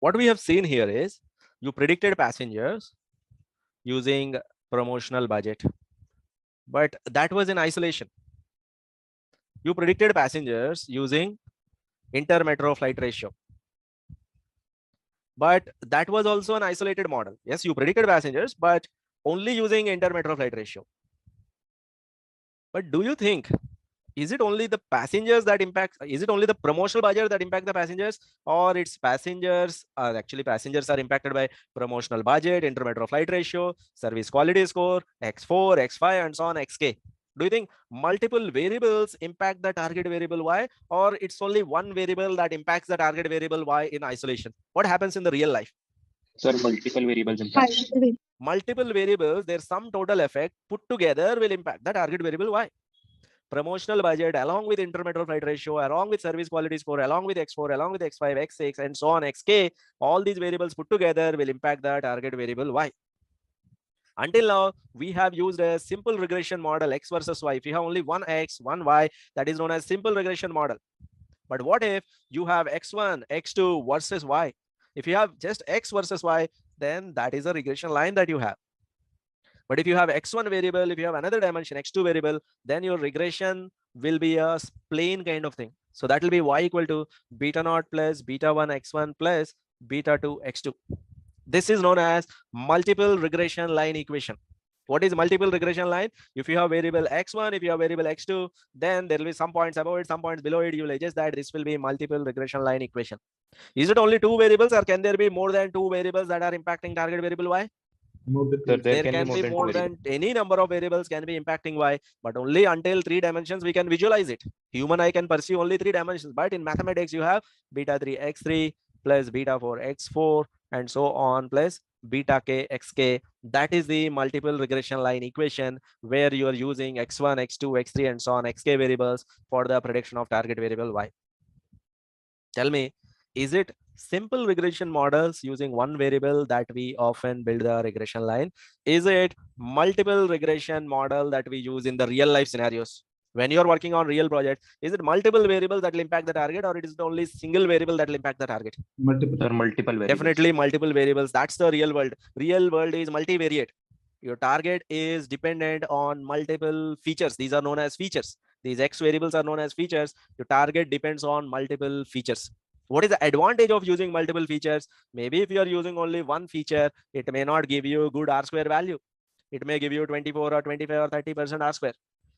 What we have seen here is you predicted passengers using promotional budget, but that was in isolation. You predicted passengers using inter-metro flight ratio, but that was also an isolated model. Yes, you predicted passengers, but only using inter-metro flight ratio. But do you think, is it only the passengers that impact, is it only the promotional budget that impact the passengers, or it's passengers, actually passengers are impacted by promotional budget, inter-metro flight ratio, service quality score, X4, X5, and so on, XK? Do you think multiple variables impact the target variable Y, or it's only one variable that impacts the target variable Y in isolation? What happens in the real life? Sir, multiple variables impact. Multiple variables, their sum total effect put together will impact the target variable Y. Promotional budget along with inter-metro flight ratio, along with service quality score, along with X4, along with X5, X6, and so on, XK, all these variables put together will impact the target variable Y. Until now, we have used a simple regression model, X versus Y. If you have only one X, one Y, that is known as simple regression model. But what if you have X1, X2 versus Y? If you have just X versus Y, then that is a regression line that you have. But if you have X1 variable, if you have another dimension, X2 variable, then your regression will be a plain kind of thing. So that will be Y equal to beta naught plus beta 1 X1 plus beta 2 X2. This is known as multiple regression line equation. What is multiple regression line? If you have variable X1, if you have variable X2, then there will be some points above it, some points below it. You will adjust that. This will be multiple regression line equation. Is it only two variables, or can there be more than two variables that are impacting target variable Y? Sir, There can be more than any number of variables can be impacting Y, but only until 3 dimensions we can visualize it. Human eye can perceive only 3 dimensions, but in mathematics you have beta 3 X3 plus beta 4 X4 and so on plus beta k xk. That is the multiple regression line equation where you are using X1, X2, X3 and so on xk variables for the prediction of target variable Y. Tell me, is it simple regression models using one variable that we often build the regression line? Is it multiple regression model that we use in the real life scenarios? When you're working on real projects, is it multiple variables that will impact the target, or it is only single variable that will impact the target? Multiple variables. Definitely multiple variables. That's the real world. Real world is multivariate. Your target is dependent on multiple features. These are known as features. These X variables are known as features. Your target depends on multiple features. What is the advantage of using multiple features? Maybe if you are using only one feature, it may not give you good R square value. It may give you 24 or 25 or 30% R square.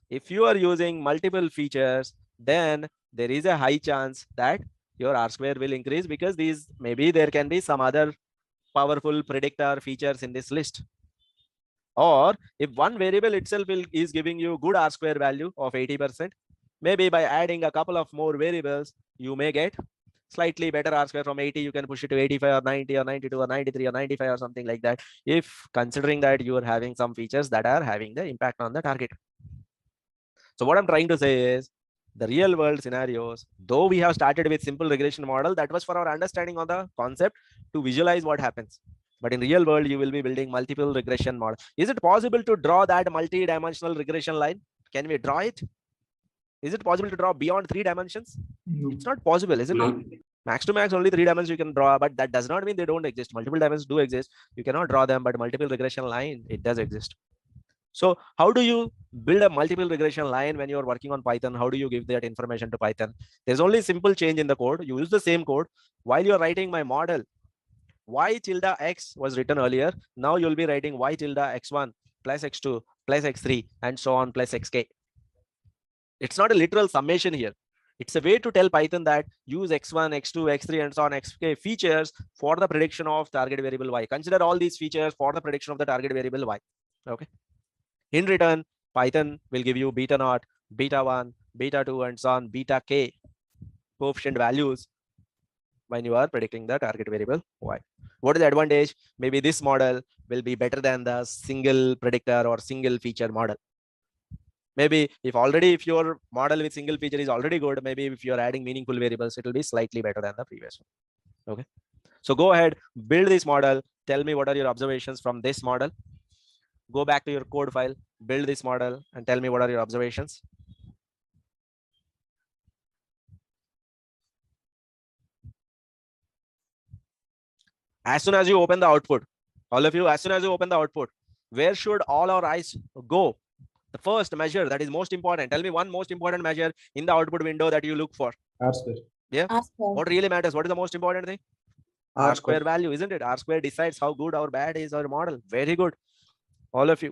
If you are using multiple features, then there is a high chance that your R square will increase, because these, maybe there can be some other powerful predictor features in this list. Or if one variable itself is giving you good R square value of 80%, maybe by adding a couple of more variables, you may get slightly better R square. From 80, you can push it to 85 or 90 or 92 or 93 or 95 or something like that, if considering that you are having some features that are having the impact on the target. So what I'm trying to say is, the real world scenarios, though we have started with simple regression model, that was for our understanding of the concept to visualize what happens. But in real world, you will be building multiple regression model. Is it possible to draw that multi-dimensional regression line? Can we draw it? Is it possible to draw beyond 3 dimensions? No. It's not possible, is it? No. Max to max, only 3 dimensions you can draw, but that does not mean they don't exist. Multiple dimensions do exist. You cannot draw them, but multiple regression line, it does exist. So how do you build a multiple regression line when you're working on Python? How do you give that information to Python? There's only simple change in the code. You use the same code. While you're writing my model, y tilde x was written earlier. Now you'll be writing y tilde x1 plus x2 plus x3 and so on plus xk. It's not a literal summation here. It's a way to tell Python that use x1, x2, x3 and so on xk features for the prediction of target variable y. Consider all these features for the prediction of the target variable y. Okay. In return, Python will give you beta naught, beta 1, beta 2, and so on, beta k coefficient values when you are predicting the target variable y. What is the advantage? Maybe this model will be better than the single predictor or single feature model. Maybe if your model with single feature is already good, maybe if you're adding meaningful variables, it will be slightly better than the previous one. Okay. So go ahead, build this model. Tell me what are your observations from this model. Go back to your code file, build this model, and tell me what are your observations. As soon as you open the output, all of you, as soon as you open the output, where should all our eyes go? The first measure that is most important. Tell me one most important measure in the output window that you look for. R square. Yeah. R square. What really matters? What is the most important thing? R square value, isn't it? R square decides how good or bad is our model. Very good. All of you.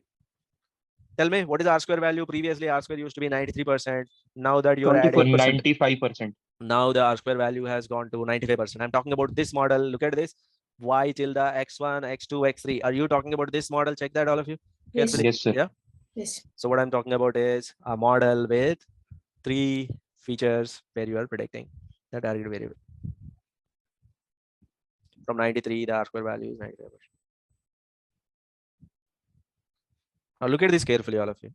Tell me, what is R square value? Previously, R square used to be 93%. Now that you're adding 95%. now the R square value has gone to 95%. I'm talking about this model. Look at this. Y tilde x1, x2, x3. Are you talking about this model? Check that, all of you. Yes. Yes, sir. Yeah. Yes. So what I'm talking about is a model with 3 features where you are predicting the target variable. From 93, the R square value is 95%. Now look at this carefully, all of you.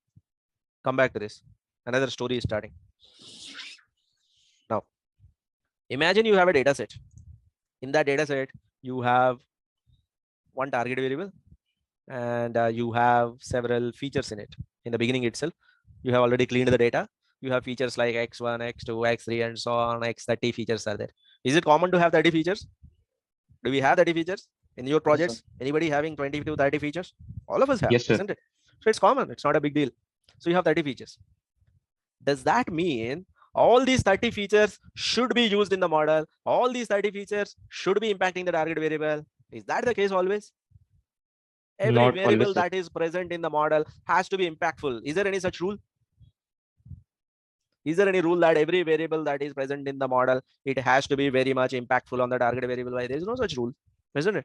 Come back to this. Another story is starting. Now, imagine you have a data set. In that data set, you have one target variable and you have several features in it. In the beginning itself, you have already cleaned the data. You have features like x1, x2, x3, and so on. X30 features are there. Is it common to have 30 features? Do we have 30 features in your projects? Yes, Anybody having 20 to 30 features? All of us have, Yes, sir. isn't it? So it's common. It's not a big deal. So you have 30 features. Does that mean all these 30 features should be used in the model? All these 30 features should be impacting the target variable? Is that the case always? Every Not variable always, sir. that is present in the model has to be impactful. Is there any such rule? Is there any rule that every variable that is present in the model, it has to be very much impactful on the target variable? There is no such rule, isn't it?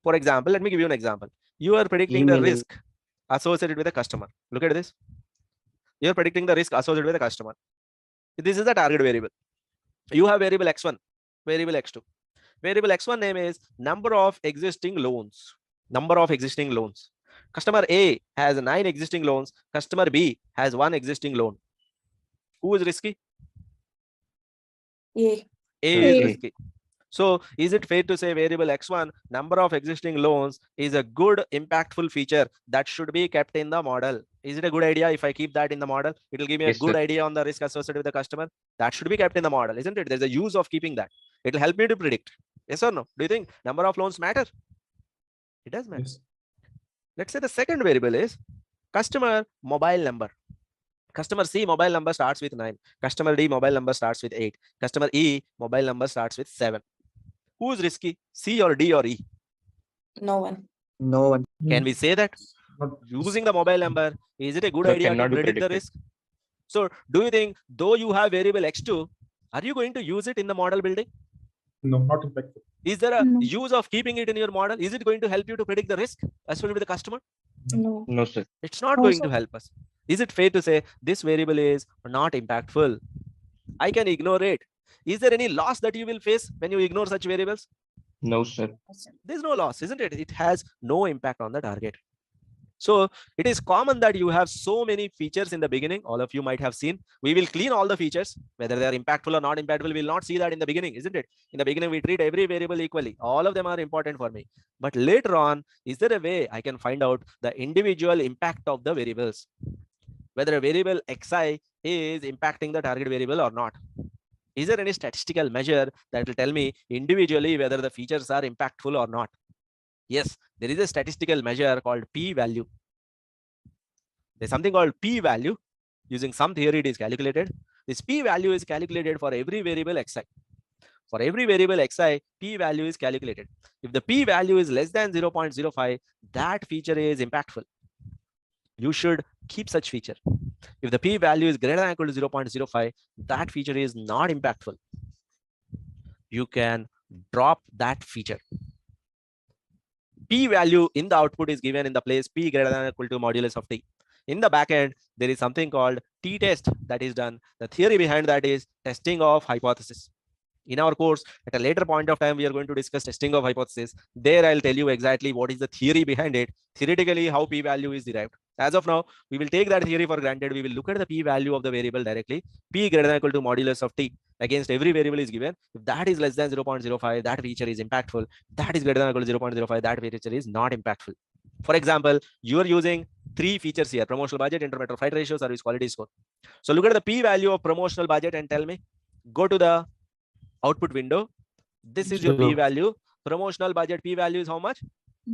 For example, let me give you an example. You are predicting the risk associated with a customer. Look at this. You are predicting the risk associated with a customer. This is the target variable. You have variable x1, variable x2. Variable x1 name is number of existing loans. Number of existing loans. Customer A has 9 existing loans. Customer B has 1 existing loan. Who is risky? A. A A. is risky. So is it fair to say variable x1, number of existing loans, is a good impactful feature that should be kept in the model? Is it a good idea if I keep that in the model? It will give me a Yes, good sir. idea on the risk associated with the customer. That should be kept in the model, isn't it? There's a use of keeping that. It will help me to predict. Yes or no? Do you think number of loans matter? It does matter. Yes. Let's say the second variable is customer mobile number. Customer C mobile number starts with 9. Customer D mobile number starts with 8. Customer E mobile number starts with 7. Who is risky? C or D or E? No one. No one. Can we say that? Not Using the mobile number, is it a good Sir, idea to cannot be predict the predicted. risk? So do you think, though you have variable x2, are you going to use it in the model building? No, not impactful. Is there a No. use of keeping it in your model? Is it going to help you to predict the risk associated with the customer? No. No, sir. It's not No, going sir. to help us. Is it fair to say this variable is not impactful? I can ignore it. Is there any loss that you will face when you ignore such variables? No, sir. There's no loss, isn't it? It has no impact on the target. So it is common that you have so many features in the beginning. All of you might have seen. We will clean all the features, whether they are impactful or not impactful. We will not see that in the beginning, isn't it? In the beginning, we treat every variable equally. All of them are important for me. But later on, is there a way I can find out the individual impact of the variables? Whether a variable xi is impacting the target variable or not? Is there any statistical measure that will tell me individually whether the features are impactful or not? Yes, there is a statistical measure called p-value. There's something called p-value. Using some theory, it is calculated. This p-value is calculated for every variable xi. For every variable xi, p-value is calculated. If the p-value is less than 0.05, that feature is impactful. You should keep such feature. If the p-value is greater than or equal to 0.05, that feature is not impactful. You can drop that feature. P-value in the output is given in the place p greater than or equal to modulus of t. In the backend, there is something called t-test that is done. The theory behind that is testing of hypothesis. In our course, at a later point of time, we are going to discuss testing of hypothesis. There, I'll tell you exactly what is the theory behind it, theoretically how p-value is derived. As of now, we will take that theory for granted. We will look at the p-value of the variable directly. P greater than or equal to modulus of t against every variable is given. If that is less than 0.05, that feature is impactful. That is greater than or equal to 0.05, that feature is not impactful. For example, you are using 3 features here: promotional budget, intermetro flight ratio, service quality score. So look at the p-value of promotional budget and tell me. Go to the output window. This is your p-value. Promotional budget p-value is how much?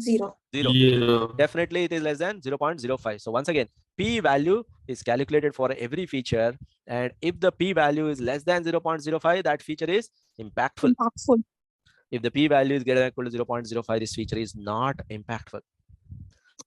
0. 0. Definitely it is less than 0.05. So once again, p-value is calculated for every feature, and if the p-value is less than 0.05, that feature is impactful. If the p-value is greater than or equal to 0.05, this feature is not impactful.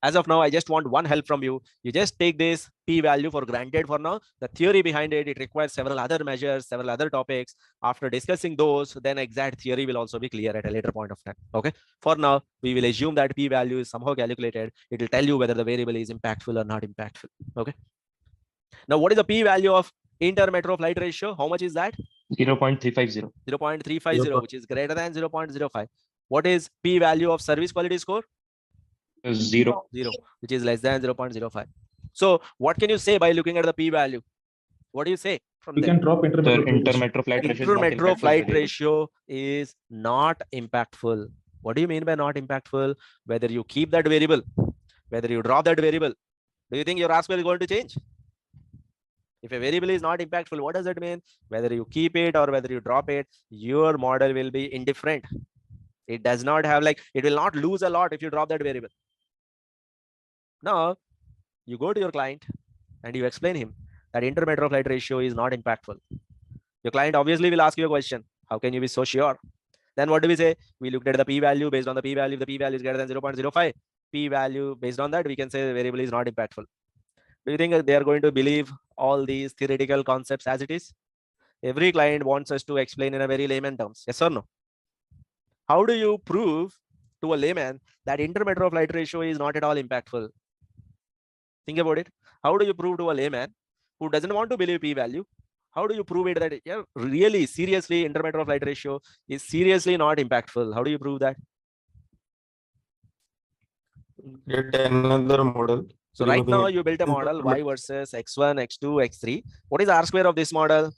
As of now, I just want one help from you. You just take this p-value for granted for now. The theory behind it, it requires several other measures, several other topics. After discussing those, then exact theory will also be clear at a later point of time. Okay. For now, we will assume that p-value is somehow calculated. It will tell you whether the variable is impactful or not impactful. Okay. Now, what is the p-value of inter-metro flight ratio? How much is that? 0.350. 0.350, which is greater than 0.05. What is p-value of service quality score? 0. 0, which is less than 0.05. So what can you say by looking at the p-value? What do you say from We there? can drop The inter-metro flight ratio is not Inter-metro impactful flight variable. ratio is not impactful. What do you mean by not impactful? Whether you keep that variable, whether you drop that variable, do you think your R-square is going to change? If a variable is not impactful, what does that mean? Whether you keep it or whether you drop it, your model will be indifferent. It does not have it will not lose a lot if you drop that variable. Now, you go to your client and you explain him that inter-metro flight ratio is not impactful. Your client obviously will ask you a question. How can you be so sure? Then what do we say? We looked at the p-value. Based on the p-value, if the p-value is greater than 0.05, p-value, based on that, we can say the variable is not impactful. Do you think they are going to believe all these theoretical concepts as it is? Every client wants us to explain in a very layman terms. Yes or no? How do you prove to a layman that inter-metro flight ratio is not at all impactful? Think about it. How do you prove to a layman who doesn't want to believe p-value? How do you prove it that really, seriously, inter-metro flight ratio is seriously not impactful? How do you prove that? Get another model. So right now you built a model y versus x1, x2, x3. What is R-square of this model?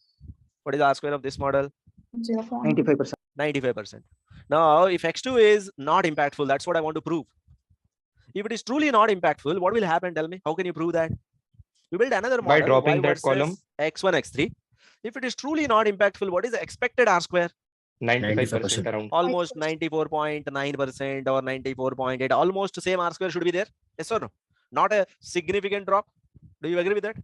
What is R-square of this model? 0.95%. 95%. Now, if x2 is not impactful, that's what I want to prove. If it is truly not impactful, what will happen? Tell me. How can you prove that? You build another model, By dropping y that versus column, x1, x3. If it is truly not impactful, what is the expected R-square? 95% around. Almost 94.9% or 94.8. Almost same R-square should be there. Yes or no? Not a significant drop. Do you agree with that?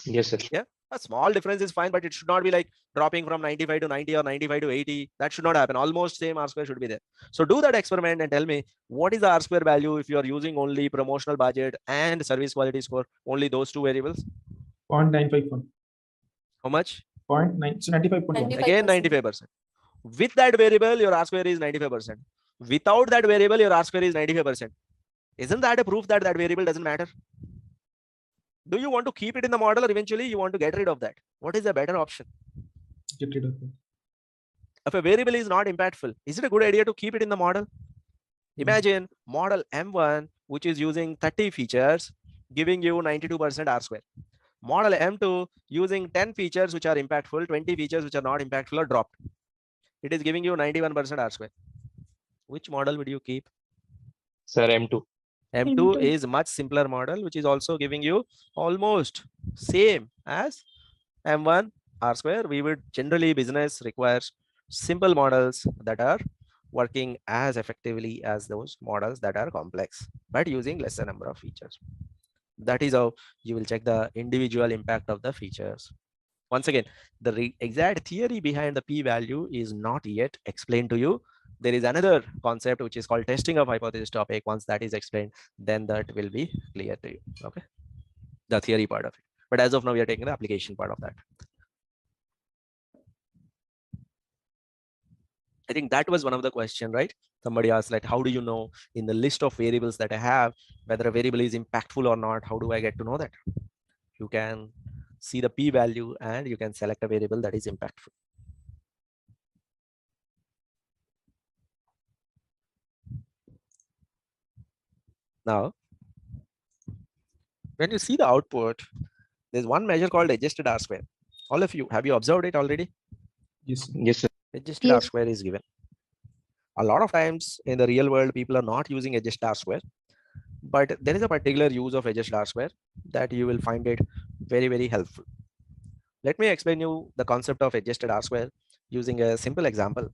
Yes, sir. Yeah. A small difference is fine, but it should not be like dropping from 95 to 90 or 95 to 80. That should not happen. Almost same R-square should be there. So do that experiment and tell me what is the R-square value if you are using only promotional budget and service quality score, only those two variables? 0.951. How much? 0.9. So 95.1. Again, 95%. With that variable, your R-square is 95%. Without that variable, your R-square is 95%. Isn't that a proof that that variable doesn't matter? Do you want to keep it in the model or eventually you want to get rid of that? What is the better option? Get rid of it. If a variable is not impactful, is it a good idea to keep it in the model? Imagine model M1, which is using 30 features, giving you 92% R-square. Model M2 using 10 features which are impactful, 20 features which are not impactful or dropped. It is giving you 91% R-square. Which model would you keep? Sir, M2. M2 is much simpler model, which is also giving you almost same as M1 R-square. We would generally, business requires simple models that are working as effectively as those models that are complex, but using lesser number of features. That is how you will check the individual impact of the features. Once again, the exact theory behind the p-value is not yet explained to you. There is another concept which is called testing of hypothesis topic. Once that is explained, then that will be clear to you. Okay, the theory part of it. But as of now, we are taking the application part of that. I think that was one of the questions, right? Somebody asked, like, how do you know in the list of variables that I have whether a variable is impactful or not? How do I get to know that? You can see the p-value and you can select a variable that is impactful. Now, when you see the output, there's one measure called adjusted R-square. All of you, have you observed it already? Yes. Yes, sir. Adjusted R-square is given. A lot of times in the real world, people are not using adjusted R-square, but there is a particular use of adjusted R-square that you will find it very, very helpful. Let me explain you the concept of adjusted R-square using a simple example.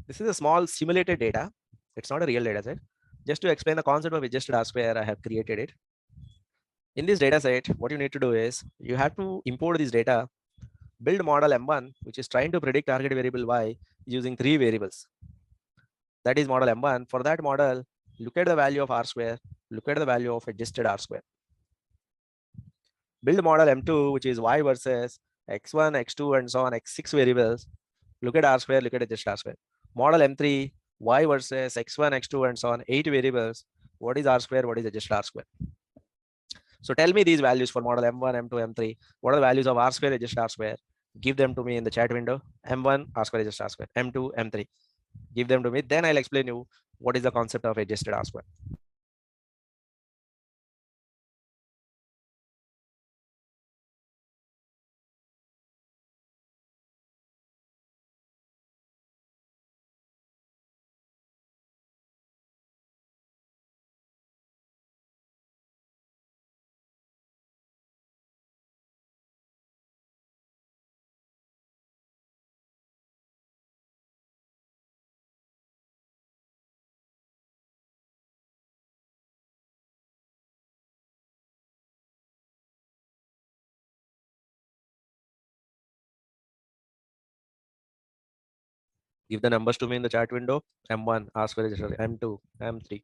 This is a small simulated data It's not a real data set. Just to explain the concept of adjusted R square, I have created it. In this data set, what you need to do is you have to import this data, build model M1, which is trying to predict target variable Y using 3 variables. That is model M1. For that model, look at the value of R square, look at the value of adjusted R square. Build model M2, which is Y versus X1, X2, and so on, X6 variables. Look at R square, look at adjusted R square. Model M3, Y versus X1, X2, and so on, 8 variables. What is R square? What is adjusted R square? So tell me these values for model M1, M2, M3. What are the values of R square, adjusted R square? Give them to me in the chat window. M1, R square, adjusted R square. M2, M3. Give them to me. Then I'll explain you what is the concept of adjusted R square. Give the numbers to me in the chat window. M1, R square, adjusted, M2, M3.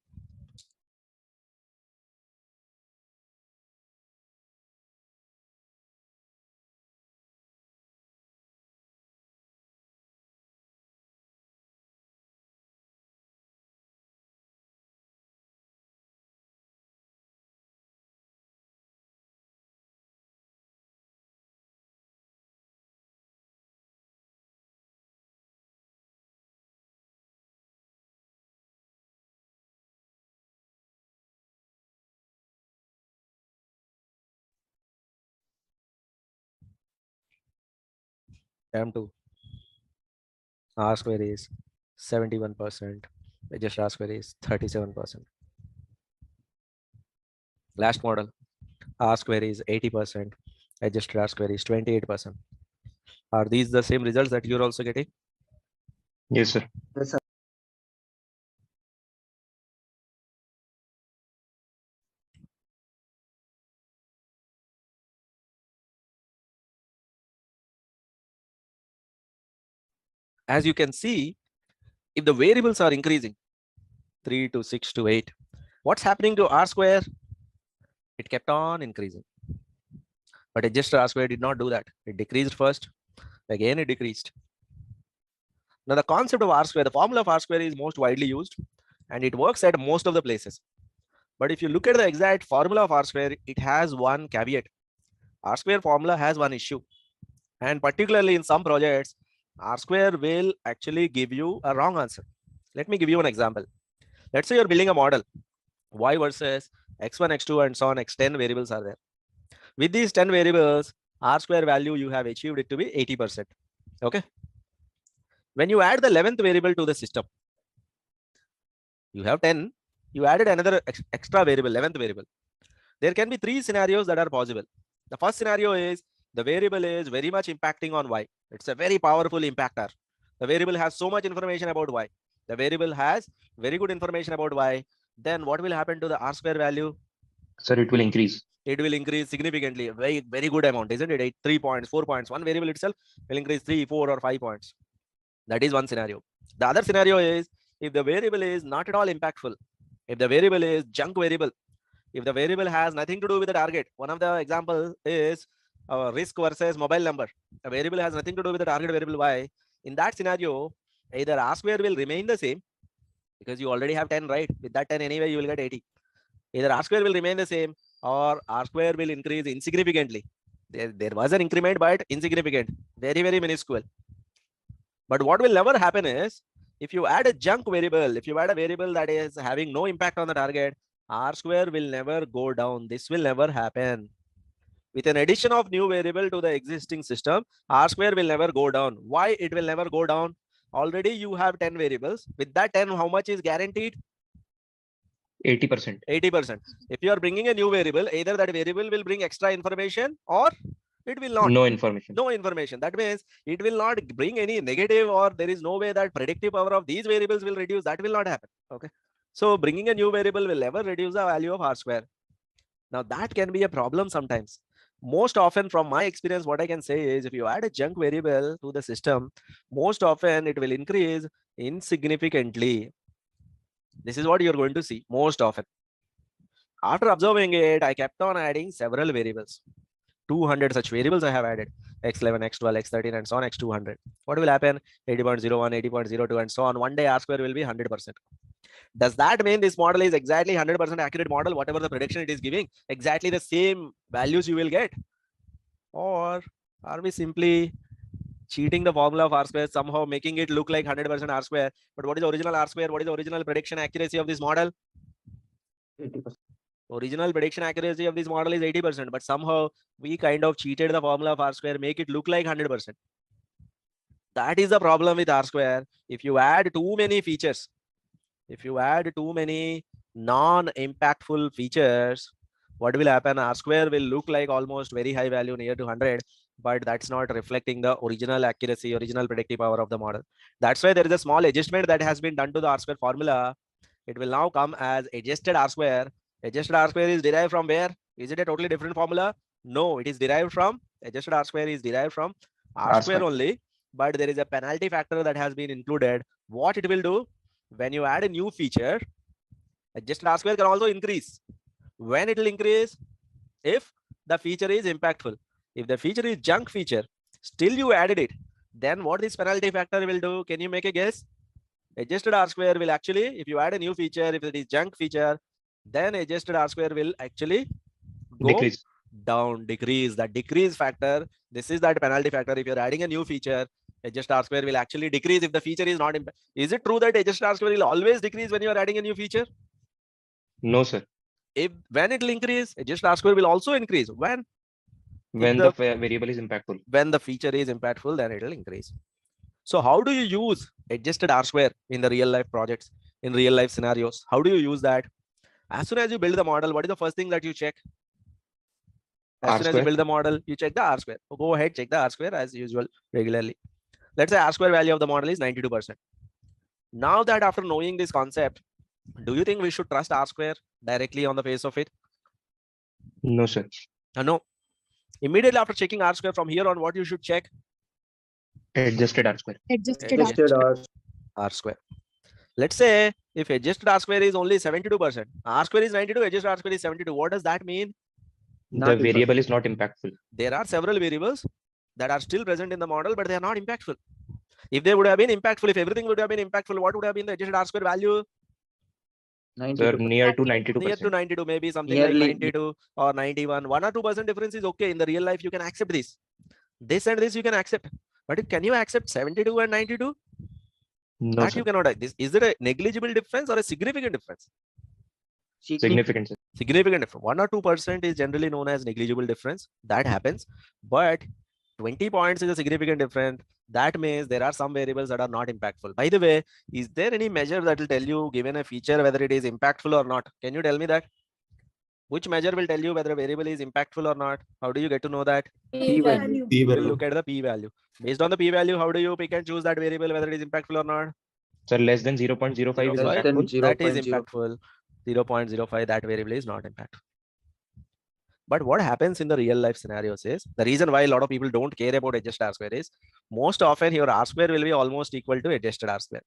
M2, R square is 71%. Adjusted R square is 37%. Last model, R square is 80%. Adjusted R square is 28%. Are these the same results that you're also getting? Yes, sir. Yes, sir. As you can see, if the variables are increasing 3 to 6 to 8, what's happening to R square? It kept on increasing. But adjusted R square did not do that. It decreased first, again it decreased. Now the concept of R square, the formula of R square is most widely used and it works at most of the places. But if you look at the exact formula of R square, it has one caveat. R square formula has one issue. And particularly in some projects, R square will actually give you a wrong answer. Let me give you an example. Let's say you're building a model, Y versus X1, X2, and so on, X10 variables are there. With these 10 variables, R square value, you have achieved it to be 80%. Okay. When you add the 11th variable to the system, you have 10, you added another extra variable, 11th variable. There can be 3 scenarios that are possible. The first scenario is the variable is very much impacting on Y. It's a very powerful impactor. The variable has so much information about Y. The variable has very good information about Y. Then what will happen to the R square value? Sir, it will increase. It will increase significantly, a very good amount, isn't it? 3 points, 4 points. One variable itself will increase 3, 4, or 5 points. That is one scenario. The other scenario is if the variable is not at all impactful, if the variable is junk variable, if the variable has nothing to do with the target. One of the examples is risk versus mobile number. A variable has nothing to do with the target variable Y. In that scenario, either R square will remain the same because you already have 10, right? With that 10 anyway, you will get 80. Either R square will remain the same or R square will increase insignificantly. There was an increment, but insignificant, very minuscule. But what will never happen is if you add a junk variable, if you add a variable that is having no impact on the target, R square will never go down. This will never happen. With an addition of new variable to the existing system, R square will never go down. Why it will never go down? Already you have 10 variables. With that 10, how much is guaranteed? 80%. 80%. If you are bringing a new variable, either that variable will bring extra information or It will not. No information. No information. That means it will not bring any negative, or there is no way that predictive power of these variables will reduce. That will not happen. Okay. So bringing a new variable will never reduce the value of R square. Now that can be a problem sometimes. Most often from my experience, what I can say is if you add a junk variable to the system, most often it will increase insignificantly. This is what you're going to see most often. After observing it, I kept on adding several variables. 200 such variables I have added. X11, X12, X13, and so on, X200. What will happen? 80.01, 80.02, and so on. One day R square will be 100%. Does that mean this model is exactly 100% accurate model? Whatever the prediction it is giving, exactly the same values you will get? Or are we simply cheating the formula of R square, somehow making it look like 100% R square? But what is the original R square? What is the original prediction accuracy of this model? 80%. Original prediction accuracy of this model is 80%, but somehow we kind of cheated the formula of R square, make it look like 100%. That is the problem with R square. If you add too many features, if you add too many non-impactful features, what will happen? R square will look like almost very high value near to 100, but that's not reflecting the original accuracy, original predictive power of the model. That's why there is a small adjustment that has been done to the R square formula. It will now come as adjusted R square. Adjusted R square is derived from where? Is it a totally different formula? No, it is derived from, adjusted R square is derived from R square only, but there is a penalty factor that has been included. What it will do? When you add a new feature, adjusted R square can also increase. When it will increase? If the feature is impactful. If the feature is junk feature, still you added it, then what this penalty factor will do? Can you make a guess? Adjusted R square will actually, if you add a new feature, if it is junk feature, then adjusted R square will actually go Decrease. down, decrease. That decrease factor, this is that penalty factor. If you're adding a new feature, adjusted R square will actually decrease if the feature is not impact. Is it true that adjusted R square will always decrease when you are adding a new feature? No, sir. If when it will increase, adjusted R square will also increase. When The variable is impactful. When the feature is impactful, then it will increase. So how do you use adjusted R square in the real life projects, in real life scenarios? How do you use that? As soon as you build the model, what is the first thing that you check? As soon as you build the model, you check the R square. Go ahead, check the R square as usual regularly. Let's say R square value of the model is 92%. Now that after knowing this concept, do you think we should trust R square directly on the face of it? No, sir. No. Immediately after checking R square, from here on, what you should check? Adjusted R square. Adjusted R square. Let's say if adjusted R square is only 72%, R square is 92, adjusted R square is 72. What does that mean? The variable is not impactful. There are several variables that are still present in the model, but they are not impactful. If they would have been impactful, if everything would have been impactful, what would have been the adjusted R square value? Sir, near to 92%. Near to 92, maybe something Nearly. like 92 or 91. 1 or 2% difference is okay. In the real life, you can accept this. This and this you can accept. But can you accept 72 and 92? No, That sir. you cannot. Is it a negligible difference or a significant difference? Significant, sir. Significant difference. 1 or 2% is generally known as negligible difference. That happens. But 20 points is a significant difference. That means there are some variables that are not impactful. By the way, is there any measure that will tell you, given a feature, whether it is impactful or not? Can you tell me that? Which measure will tell you whether a variable is impactful or not? How do you get to know that? P-value. You will look at the p-value. Based on the p-value, how do you pick and choose that variable, whether it is impactful or not? Sir, less than 0.05 is Less than impactful. That is 0.0. impactful. 0.05, that variable is not impactful. But what happens in the real life scenarios is, the reason why a lot of people don't care about adjusted R square is, most often your R square will be almost equal to adjusted R square.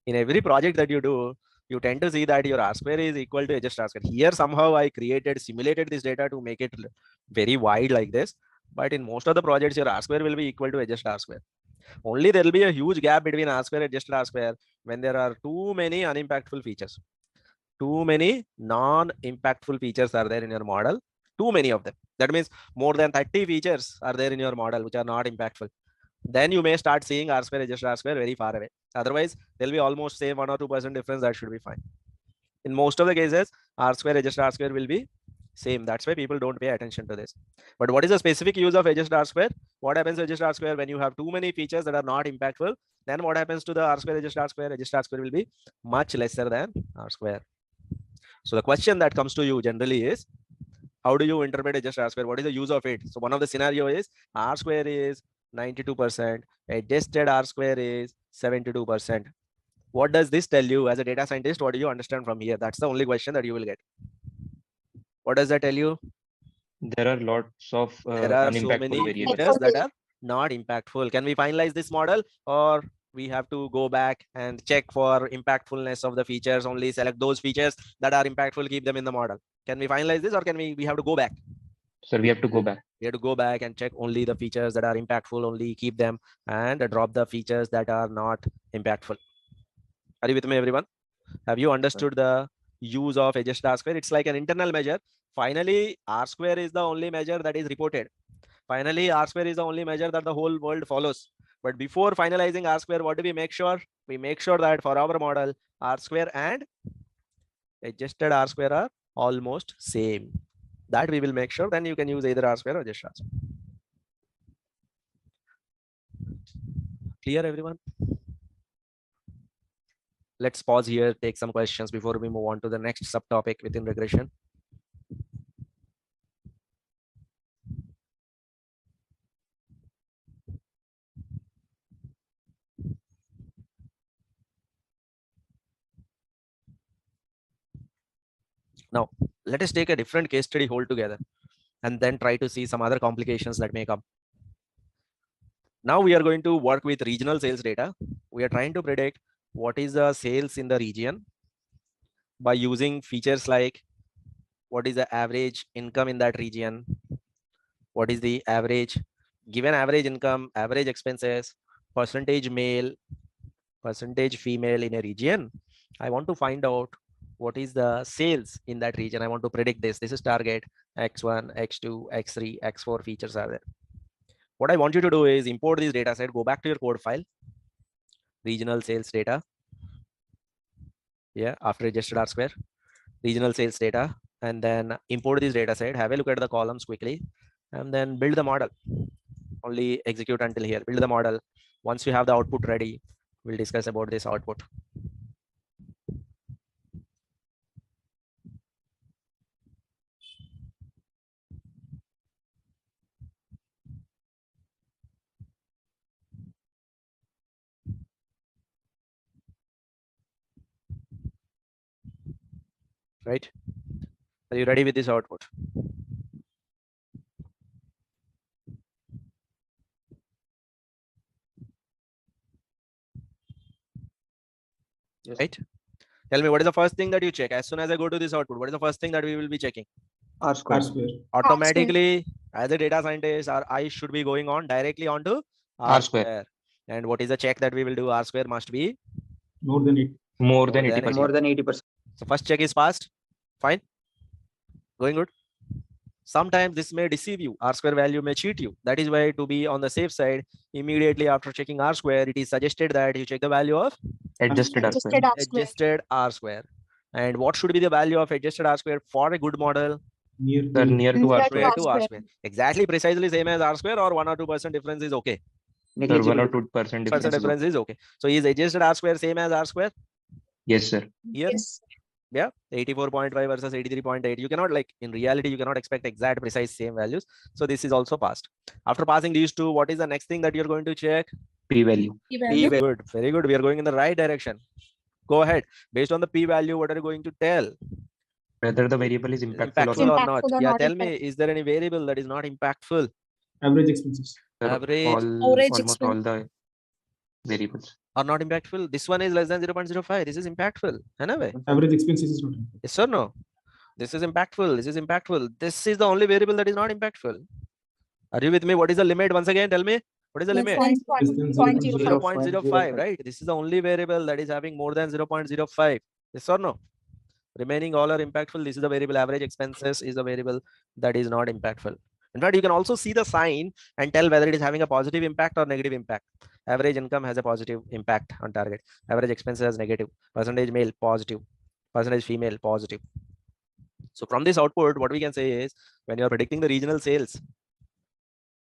In every project that you do, you tend to see that your R square is equal to adjusted R square. Here somehow I simulated this data to make it very wide like this. But in most of the projects, your R square will be equal to adjusted R square. Only there will be a huge gap between R square and adjusted R square when there are too many unimpactful features. Too many non-impactful features are there in your model. Too many of them. That means more than 30 features are there in your model which are not impactful. Then you may start seeing R square, adjusted R square very far away. Otherwise, there'll be almost same 1 or 2% difference. That should be fine. In most of the cases, R square, adjusted R square will be same. That's why people don't pay attention to this. But what is the specific use of adjusted R square? What happens to adjusted R square when you have too many features that are not impactful? Then what happens to the R square, adjusted R square? Adjusted R square will be much lesser than R square. So the question that comes to you generally is, How do you interpret adjusted R square? What is the use of it? So one of the scenario is R square is 92%, adjusted R square is 72%. What does this tell you as a data scientist? What do you understand from here? That's the only question that you will get. What does that tell you? There are lots of There are so unimpactful many variables. features that are not impactful. Can we finalize this model, or we have to go back and check for impactfulness of the features, only select those features that are impactful, keep them in the model? Can we finalize this, or can we have to go back? Sir, we have to go back. We have to go back and check only the features that are impactful, only keep them, and drop the features that are not impactful. Are you with me, everyone? Have you understood the use of adjusted R square? It's like an internal measure. Finally, R square is the only measure that is reported. Finally, R square is the only measure that the whole world follows. But before finalizing R square, what do we make sure? We make sure that for our model, R square and adjusted R square are almost same. That we will make sure. Then you can use either R square or adjusted R square. Clear, everyone? Let's pause here, take some questions before we move on to the next subtopic within regression. Now, let us take a different case study altogether and then try to see some other complications that may come. Now we are going to work with regional sales data. We are trying to predict what is the sales in the region by using features like what is the average income in that region, what is the average given average income, average expenses, percentage male, percentage female in a region. I want to find out what is the sales in that region. I want to predict this. This is target X1, X2, X3, X4 features are there. What I want you to do is import this data set, go back to your code file, regional sales data. Yeah, after adjusted R square, regional sales data, and then import this data set, have a look at the columns quickly, and then build the model. Only execute until here, build the model. Once you have the output ready, we'll discuss about this output. Right? Are you ready with this output? Yes. Right? Tell me, what is the first thing that you check? As soon as I go to this output, what is the first thing that we will be checking? R square. R square. Automatically, as a data scientist, our eyes should be going on directly onto R square. And what is the check that we will do? R square must be More than 8. More than More than 80%. More than 80%. so first check is passed. Fine. Going good. Sometimes this may deceive you. R square value may cheat you. That is why, to be on the safe side, immediately after checking R square, it is suggested that you check the value of Adjusted R square. adjusted R square. And what should be the value of adjusted R square for a good model? Near Sir, to near to R Near square. to R square. Exactly, precisely same as R square, or 1 or 2% difference is okay. Sir, 1 or Negligible. 2% Percent difference. difference is okay. So is adjusted R square same as R square Yes, sir. here? Yeah, 84.5 versus 83.8. You cannot, like, in reality, you cannot expect exact precise same values. So this is also passed. After passing these two, what is the next thing that you're going to check? P-value. P-value. Good, very good. We are going in the right direction. Go ahead. Based on the p-value, what are you going to tell? Whether the variable is impactful Impactful or or not. not? Yeah, tell me, is there any variable that is not impactful? average expenses. Sir, Average almost all the variables. Are not impactful. This one is less than 0.05. This is impactful. Anyway, Average expenses is not impacted. yes or no? This is impactful. This is impactful. This is the only variable that is not impactful. Are you with me? What is the limit? Once again, tell me. What is the limit? Less than 0.05. 0.05, right? This is the only variable that is having more than 0.05. Yes or no? Remaining all are impactful. This is the variable. Average expenses is the variable that is not impactful. In fact, you can also see the sign and tell whether it is having a positive impact or negative impact. Average income has a positive impact on target. Average expenses has negative. Percentage male, positive. Percentage female, positive. So from this output, what we can say is, when you are predicting the regional sales,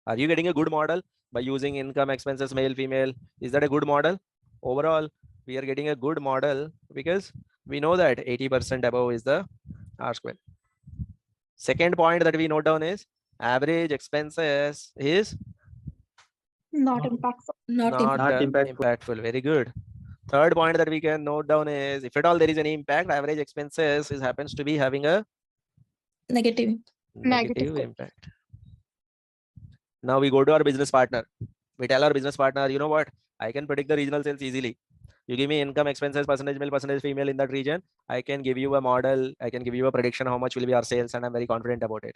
are you getting a good model by using income, expenses, male, female? Is that a good model? Overall, we are getting a good model because we know that 80% above is the R square. Second point that we note down is average expenses is Not impactful. Not impactful. impactful. Very good. Third point that we can note down is if at all there is any impact, average expenses is happens to be having a negative. negative impact. Now we go to our business partner. We tell our business partner, you know what? I can predict the regional sales easily. You give me income, expenses, percentage male, percentage female in that region. I can give you a model. I can give you a prediction how much will be our sales, and I'm very confident about it.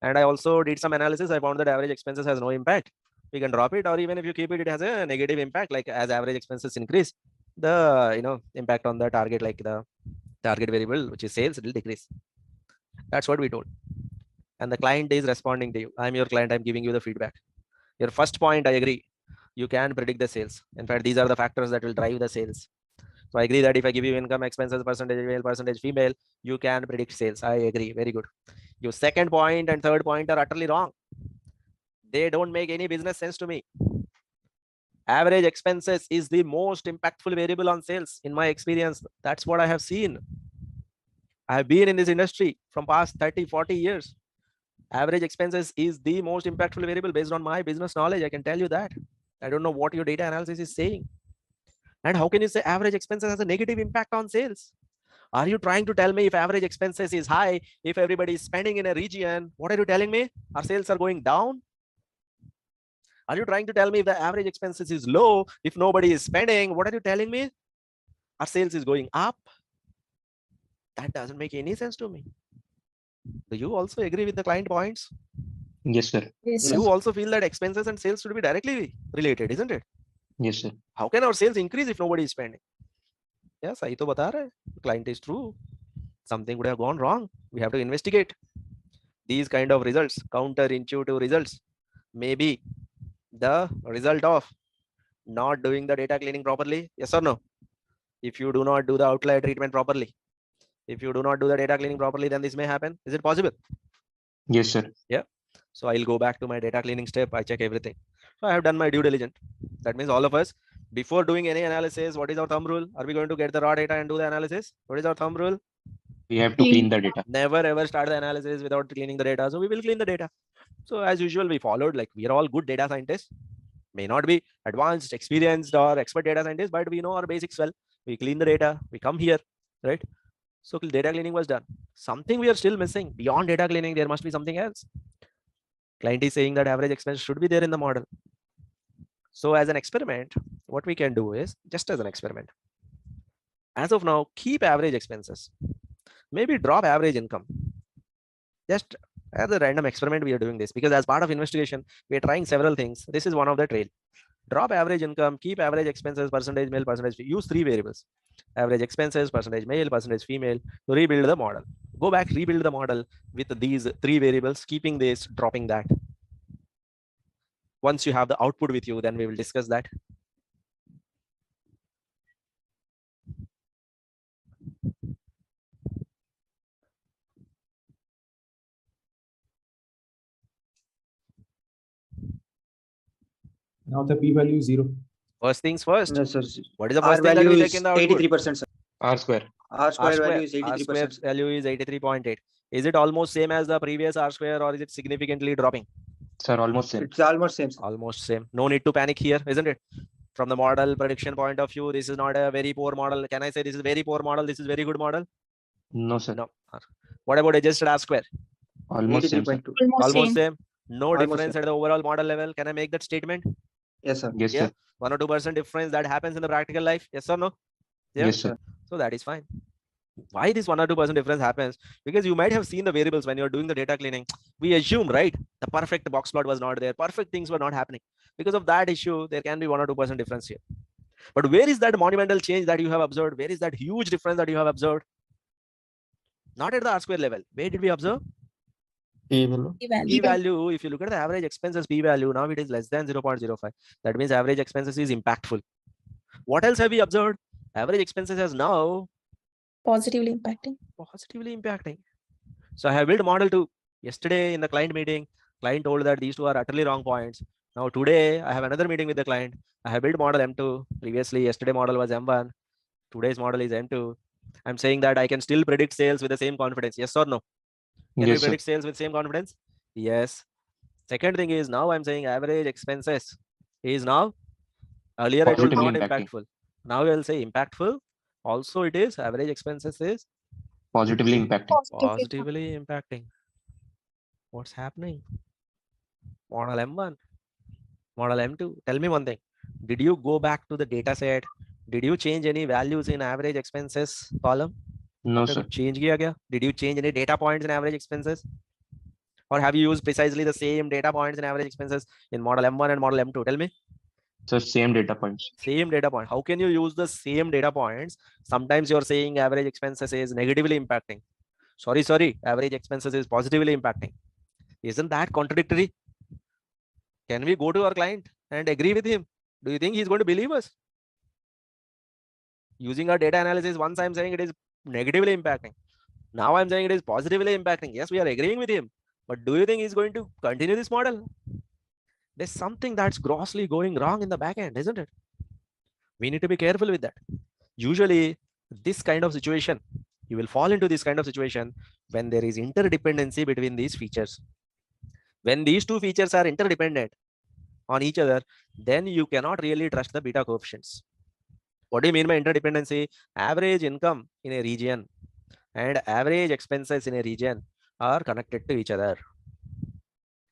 And I also did some analysis. I found that average expenses has no impact. We can drop it, or even if you keep it, it has a negative impact. Like as average expenses increase, the impact on the target, like the target variable, which is sales, it will decrease. That's what we told. And the client is responding to you. I'm your client. I'm giving you the feedback. Your first point, I agree. You can predict the sales. In fact, these are the factors that will drive the sales. So I agree that if I give you income, expenses, percentage male, percentage female, you can predict sales. I agree. Very good. Your second point and third point are utterly wrong. They don't make any business sense to me. Average expenses is the most impactful variable on sales in my experience. That's what I have seen. I have been in this industry from past 30, 40 years. Average expenses is the most impactful variable based on my business knowledge. I can tell you that. I don't know what your data analysis is saying. And how can you say average expenses has a negative impact on sales? Are you trying to tell me if average expenses is high, if everybody is spending in a region, what are you telling me? Our sales are going down? Are you trying to tell me if the average expenses is low, if nobody is spending, what are you telling me? Our sales is going up? That doesn't make any sense to me. Do you also agree with the client points? Yes, sir. Yes, You also feel that expenses and sales should be directly related, isn't it? Yes, sir. How can our sales increase if nobody is spending? Yes, I to bata raha hai. The client is true. Something would have gone wrong. We have to investigate. These kind of results, counterintuitive results, may be the result of not doing the data cleaning properly. Yes or no? If you do not do the outlier treatment properly, if you do not do the data cleaning properly, then this may happen. Is it possible? Yes, sir. Yeah. So I'll go back to my data cleaning step. I check everything. So I have done my due diligence. That means all of us, before doing any analysis, what is our thumb rule? Are we going to get the raw data and do the analysis? What is our thumb rule? We have to clean the data. Never ever start the analysis without cleaning the data. So we will clean the data. So as usual, we followed, like we are all good data scientists. May not be advanced, experienced, or expert data scientists, but we know our basics well. We clean the data. We come here, right? So data cleaning was done. Something we are still missing. Beyond data cleaning, there must be something else. Client is saying that average expense should be there in the model. So as an experiment, what we can do is, just as an experiment, as of now, keep average expenses. Maybe drop average income. Just as a random experiment, we are doing this because as part of investigation, we are trying several things. This is one of the trail. Drop average income, keep average expenses, percentage male, percentage female. Use three variables: average expenses, percentage male, percentage female, to rebuild the model. Go back, rebuild the model with these three variables, keeping this, dropping that. Once you have the output with you, then we will discuss that. Now the p-value is 0. First things first. No, sir. What is the R first thing that value we is take in the output? 83%, sir. R square. R square value is R square 83%. value is 83.8. Is it almost same as the previous R square, or is it significantly dropping? Sir, almost same. It's almost same, sir. Almost same. No need to panic here, isn't it? From the model prediction point of view, this is not a very poor model. Can I say this is very poor model? This is very good model? No, sir. No. What about adjusted R square? Almost same, sir. 83.2. Almost same. No Almost difference same. at the overall model level. Can I make that statement? Yes, sir. Yes, Yeah. sir. 1 or 2% difference that happens in the practical life. Yes or no? Yeah. Yes, sir. So that is fine. Why this 1 or 2% difference happens? Because you might have seen the variables when you're doing the data cleaning. We assume, right? The perfect box plot was not there. Perfect things were not happening. Because of that issue, there can be 1 or 2% difference here. But where is that monumental change that you have observed? Where is that huge difference that you have observed? Not at the R square level. Where did we observe? P value. If you look at the average expenses P value, now it is less than 0.05. That means average expenses is impactful. What else have we observed? Average expenses has now positively impacting. Positively impacting. So I have built a model 2. Yesterday in the client meeting, client told that these two are utterly wrong points. Now today I have another meeting with the client. I have built model M2. Previously, yesterday model was M1. Today's model is M2. I'm saying that I can still predict sales with the same confidence. Yes or no? Can we Yes, sir. predict sales with same confidence? Yes. Second thing is, now I'm saying average expenses is now, earlier I told Positively not impacting. impactful. Now I will say impactful. Also it is, average expenses is Positively impacting. positively impacting. What's happening? Model M1, model M2. Tell me one thing. Did you go back to the data set? Did you change any values in average expenses column? No, After sir. कुछ change किया क्या? Did you change any data points in average expenses? Or have you used precisely the same data points in average expenses in model M1 and model M2? Tell me. So same data points. Same data point. How can you use the same data points? Sometimes you're saying average expenses is negatively impacting. Sorry, average expenses is positively impacting. Isn't that contradictory? Can we go to our client and agree with him? Do you think he's going to believe us? Using our data analysis, once I'm saying it is negatively impacting. Now I'm saying it is positively impacting. Yes, we are agreeing with him. But do you think he's going to continue this model? There's something that's grossly going wrong in the back end, isn't it? We need to be careful with that. Usually, this kind of situation, you will fall into this kind of situation when there is interdependency between these features. When these two features are interdependent on each other, then you cannot really trust the beta coefficients. What do you mean by interdependency? Average income in a region and average expenses in a region are connected to each other.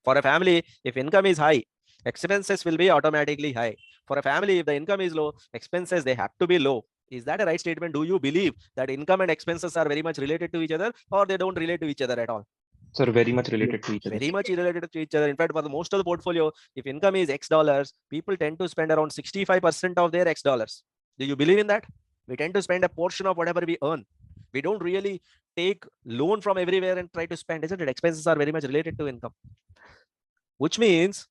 For a family, if income is high, expenses will be automatically high. For a family, if the income is low, expenses, they have to be low. Is that a right statement? Do you believe that income and expenses are very much related to each other, or they don't relate to each other at all? Sir, very much related to each other. Very much related to each other. In fact, for the most of the portfolio, if income is X dollars, people tend to spend around 65% of their X dollars. Do you believe in that? We tend to spend a portion of whatever we earn. We don't really take loan from everywhere and try to spend, isn't it? Expenses are very much related to income. Which means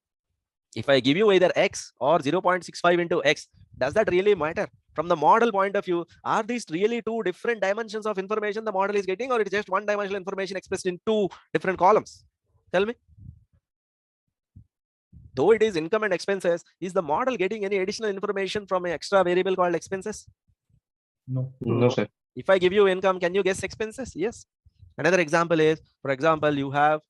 if I give you either X or 0.65 into X, does that really matter? From the model point of view, are these really two different dimensions of information the model is getting, or it's just one dimensional information expressed in two different columns? Tell me. Though it is income and expenses, is the model getting any additional information from an extra variable called expenses? No. No, sir. If I give you income, can you guess expenses? Yes. Another example is, for example, you have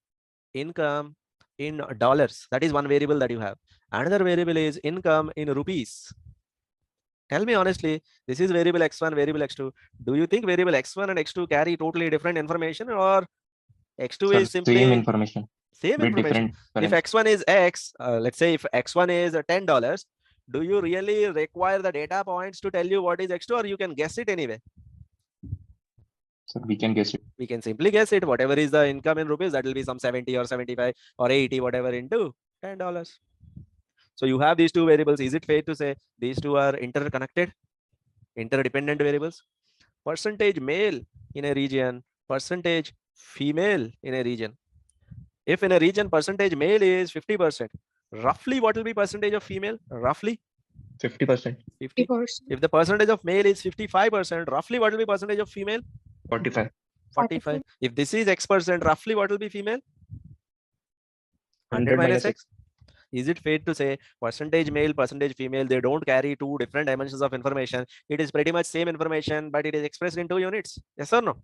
income in dollars. That is one variable that you have. Another variable is income in rupees. Tell me honestly, this is variable x1, variable x2. Do you think variable x1 and x2 carry totally different information, or x2 Sir, is simply same information. same With information? different If currency. x1 is x, let's say if x1 is $10, do you really require the data points to tell you what is x2, or you can guess it anyway? So we can guess it. We can simply guess it. Whatever is the income in rupees, that will be some 70 or 75 or 80, whatever, into $10. So you have these two variables. Is it fair to say these two are interconnected, interdependent variables? Percentage male in a region, percentage female in a region. If in a region percentage male is 50%, roughly what will be percentage of female? Roughly 50%. 50. If the percentage of male is 55%, roughly what will be percentage of female? 45. 45. If this is X%, roughly what will be female? 100 minus X. Is it fair to say percentage male, percentage female, they don't carry two different dimensions of information? It is pretty much same information, but it is expressed in 2 units. Yes or no?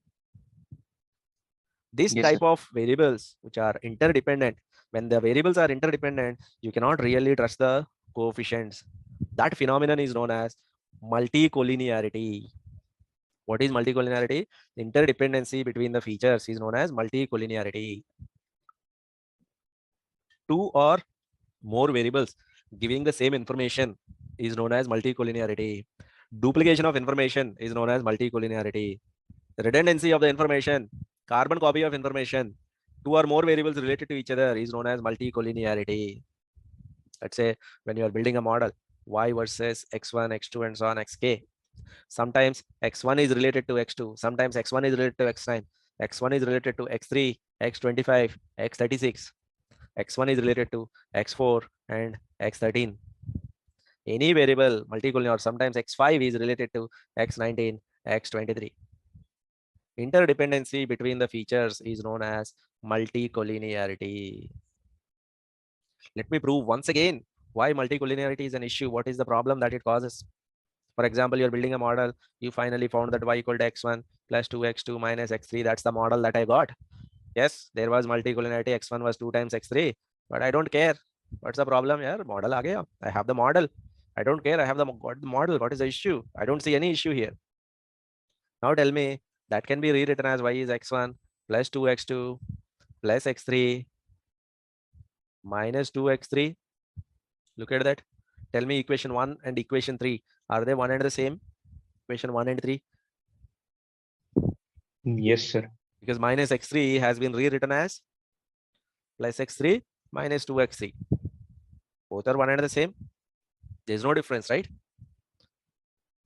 This Yes, type sir. of variables which are interdependent, when the variables are interdependent, you cannot really trust the coefficients. That phenomenon is known as multicollinearity. What is multicollinearity? Interdependency between the features is known as multicollinearity. Two or more variables giving the same information is known as multicollinearity. Duplication of information is known as multicollinearity. Redundancy of the information, carbon copy of information, two or more variables related to each other is known as multicollinearity. Let's say when you are building a model, y versus x1, x2, and so on, xk. Sometimes x1 is related to x2, sometimes x1 is related to x9, x1 is related to x3, x25, x36, x1 is related to x4 and x13. Any variable multicollinear, sometimes x5 is related to x19, x23. Interdependency between the features is known as multicollinearity. Let me prove once again why multicollinearity is an issue. What is the problem that it causes? For example, you're building a model. You finally found that y equal to x1 plus 2x2 minus x3. That's the model that I got. Yes, there was multicollinearity. X1 was 2 times X3, but I don't care. What's the problem here? Model aa gaya. I have the model. I don't care. I have got the model. What is the issue? I don't see any issue here. Now tell me that can be rewritten as y is x1 plus 2x2 plus x3 minus 2x3. Look at that. Tell me equation 1 and equation 3. Are they one and the same? Equation 1 and 3? Yes, sir. Because minus x3 has been rewritten as plus x3 minus 2x3. Both are one and the same. There's no difference, right?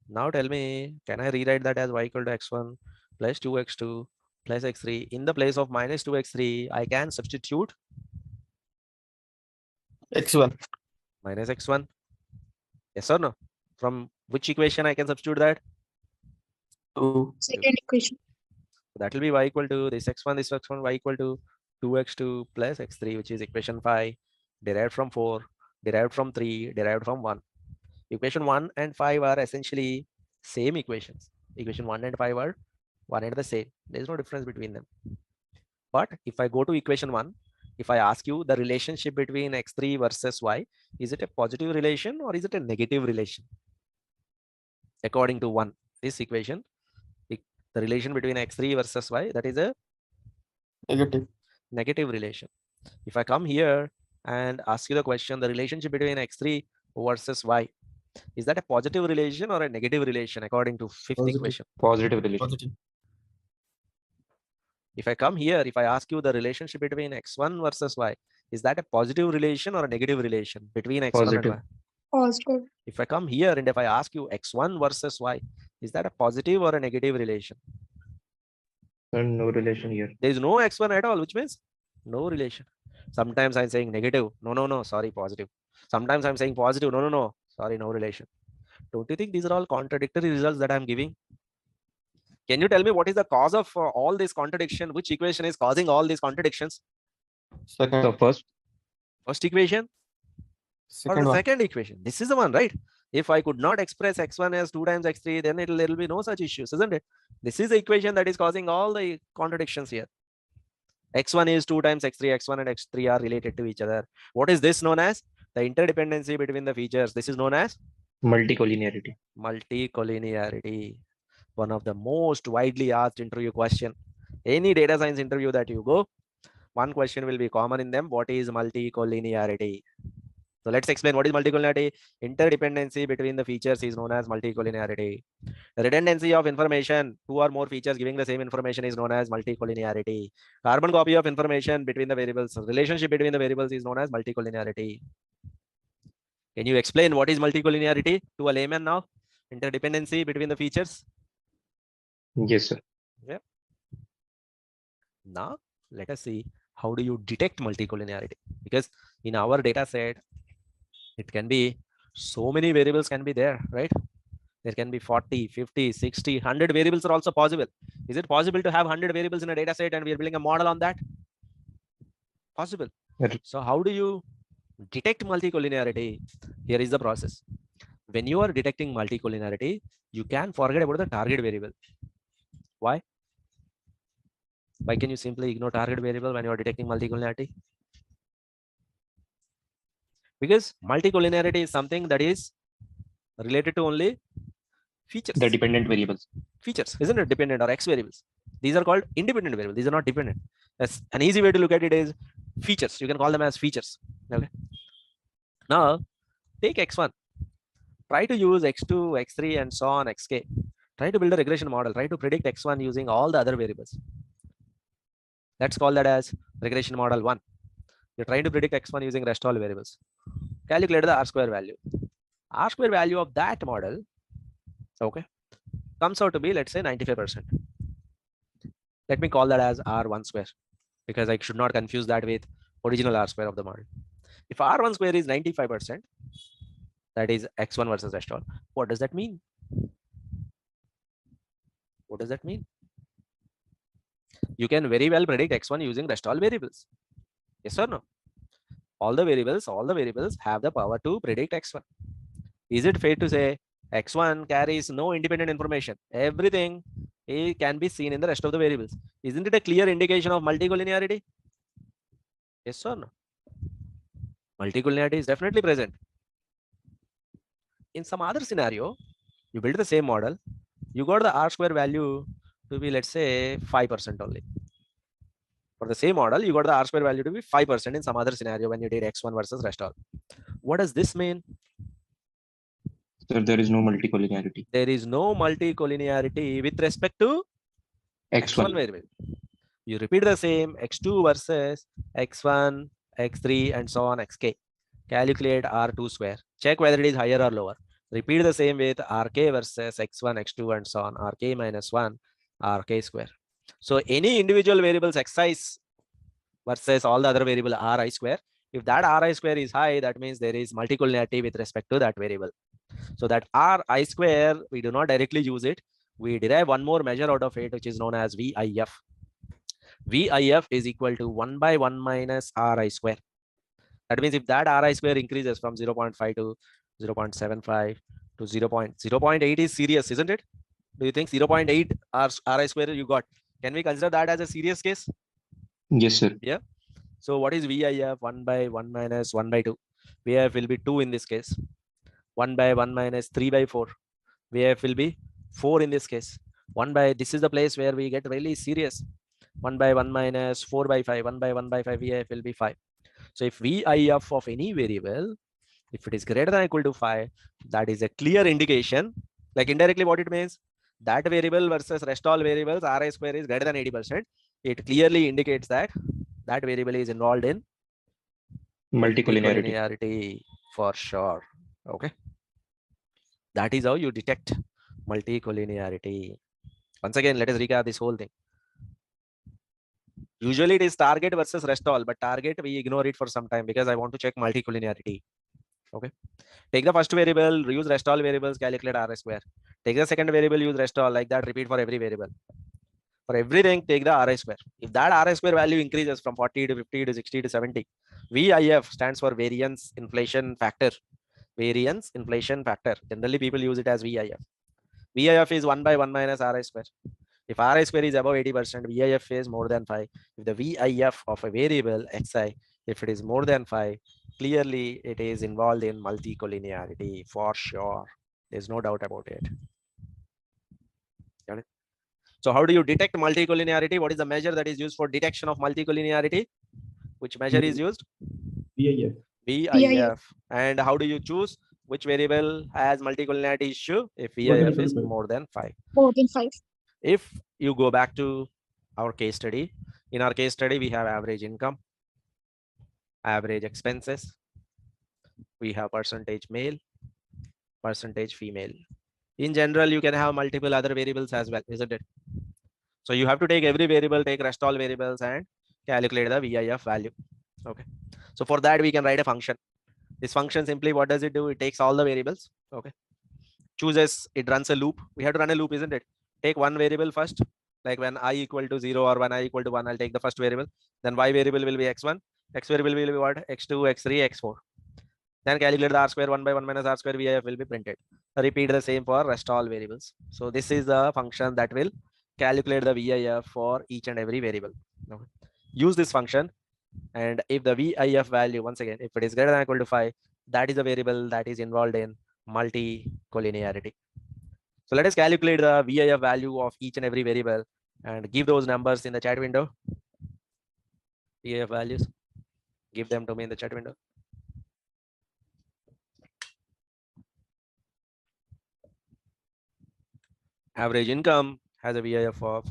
Now tell me, can I rewrite that as y equal to x1 plus 2x2 plus x3? In the place of minus 2x3, I can substitute X1. minus x1. Yes or no? From which equation I can substitute that? 2. Second equation. That will be y equal to this x1, y equal to 2x2 plus x3, which is equation 5, derived from 4, derived from 3, derived from 1. Equation 1 and 5 are essentially same equations. Equation 1 and 5 are one and the same. There is no difference between them. But if I go to equation 1, if I ask you the relationship between x3 versus y, is it a positive relation or is it a negative relation? According to 1, this equation, the relation between x3 versus y, that is a negative relation. If I come here and ask you the question, the relationship between x3 versus y, is that a positive relation or a negative relation according to 5th Positive. equation? Positive relation. Positive. If I come here, if I ask you the relationship between x1 versus y, is that a positive relation or a negative relation between x1 Positive. and y? Positive. If I come here and if I ask you x1 versus y, is that a positive or a negative relation? And no relation here. There is no x1 at all, which means no relation. Sometimes I'm saying negative. No, sorry, positive. Sometimes I'm saying positive. No, sorry, no relation. Don't you think these are all contradictory results that I'm giving? Can you tell me what is the cause of all this contradiction? Which equation is causing all these contradictions? Second. So First equation or Second the one. second equation? This is the one, right? If I could not express x1 as 2 times x3, then it'll be no such issues, isn't it? This is the equation that is causing all the contradictions here. X1 is 2 times x3, x1 and x3 are related to each other. What is this known as? The interdependency between the features. This is known as multicollinearity. Multicollinearity. One of the most widely asked interview question. Any data science interview that you go, one question will be common in them. What is multicollinearity? So let's explain what is multicollinearity. Interdependency between the features is known as multicollinearity. Redundancy of information, 2 or more features giving the same information is known as multicollinearity. Carbon copy of information between the variables, relationship between the variables is known as multicollinearity. Can you explain what is multicollinearity to a layman now? Interdependency between the features. Yes, sir. Yeah. Now let us see how do you detect multicollinearity, because in our data set it can be so many variables can be there, right? There can be 40, 50, 60, 100 variables are also possible. Is it possible to have 100 variables in a data set and we are building a model on that? Possible. Right. So how do you detect multicollinearity? Here is the process. When you are detecting multicollinearity, you can forget about the target variable. Why? Why can you simply ignore target variable when you are detecting multicollinearity? Because multicollinearity is something that is related to only features. The dependent variables. Features, isn't it? Dependent or x variables. These are called independent variables. These are not dependent. That's an easy way to look at it is features. You can call them as features. Okay. Now take x1. Try to use x2, x3, and so on, xk. Try to build a regression model. Try to predict x1 using all the other variables. Let's call that as regression model 1. You're trying to predict x1 using rest all variables. Calculate the R-square value. R-square value of that model, okay, comes out to be, let's say, 95%. Let me call that as R1 square, because I should not confuse that with original R square of the model. If R1 square is 95%, that is x1 versus rest all. What does that mean? What does that mean? You can very well predict x1 using rest all variables. Yes or no? All the variables have the power to predict x1. Is it fair to say x1 carries no independent information? Everything can be seen in the rest of the variables. Isn't it a clear indication of multicollinearity? Yes or no? Multicollinearity is definitely present. In some other scenario, you build the same model, you got the R square value to be, let's say, 5% only. For the same model, you got the R square value to be 5% in some other scenario when you did X1 versus rest all. What does this mean? Sir, there is no multicollinearity. There is no multicollinearity with respect to X1 variable. You repeat the same X2 versus X1, X3, and so on, Xk. Calculate R2 square. Check whether it is higher or lower. Repeat the same with Rk versus X1, X2, and so on. Rk minus 1, Rk square. So any individual variables Xi versus all the other variable Ri square. If that Ri square is high, that means there is multicollinearity with respect to that variable. So that Ri square, we do not directly use it. We derive one more measure out of it, which is known as VIF. VIF is equal to 1 by 1 minus Ri square. That means if that Ri square increases from 0.5 to 0.75 to 0.8 is serious, isn't it? Do you think 0.8 Ri square you got? Can we consider that as a serious case? Yes, sir. Yeah. So what is VIF? 1 by 1 minus 1 by 2. VIF will be 2 in this case. 1 by 1 minus 3 by 4. VIF will be 4 in this case. 1 by, this is the place where we get really serious. 1 by 1 minus 4 by 5. 1 by 1 by 5 VIF will be 5. So if VIF of any variable, if it is greater than or equal to 5, that is a clear indication. Like indirectly what it means, that variable versus rest all variables, Ri square is greater than 80%. It clearly indicates that that variable is involved in Multicollinearity. for sure. Okay. That is how you detect multicollinearity. Once again, let us recap this whole thing. Usually it is target versus rest all, but target we ignore it for some time because I want to check multicollinearity. Okay. Take the first variable, use rest all variables, calculate R square. Take the second variable, use rest all, like that, repeat for every variable. For everything, take the Ri square. If that Ri square value increases from 40 to 50 to 60 to 70, VIF stands for variance inflation factor. Variance inflation factor. Generally, people use it as VIF. VIF is 1 by 1 minus Ri square. If Ri square is above 80%, VIF is more than 5. If the VIF of a variable Xi, if it is more than 5, clearly it is involved in multicollinearity for sure. There's no doubt about it. Got it? So how do you detect multicollinearity? What is the measure that is used for detection of multicollinearity? Which measure is used? VIF. VIF. And how do you choose which variable has multicollinearity issue? If VIF is more than 5. More than 5. If you go back to our case study, in our case study, we have average income, average expenses, we have percentage male, percentage female. In general, you can have multiple other variables as well, isn't it? So you have to take every variable, take rest all variables and calculate the VIF value. Okay. So for that, we can write a function. This function simply, what does it do? It takes all the variables. Okay. Chooses, it runs a loop. We have to run a loop, isn't it? Take one variable first, like when I equal to 0 or when I equal to 1, I'll take the first variable. Then Y variable will be X1. X variable will be what? X2, X3, X4. Then calculate the R square 1 by 1 minus R square VIF will be printed. Repeat the same for rest all variables. So this is the function that will calculate the VIF for each and every variable. Okay. Use this function, and if the VIF value, once again, if it is greater than or equal to 5, that is the variable that is involved in multicollinearity. So let us calculate the VIF value of each and every variable and give those numbers in the chat window. VIF values, give them to me in the chat window. Average income has a VIF of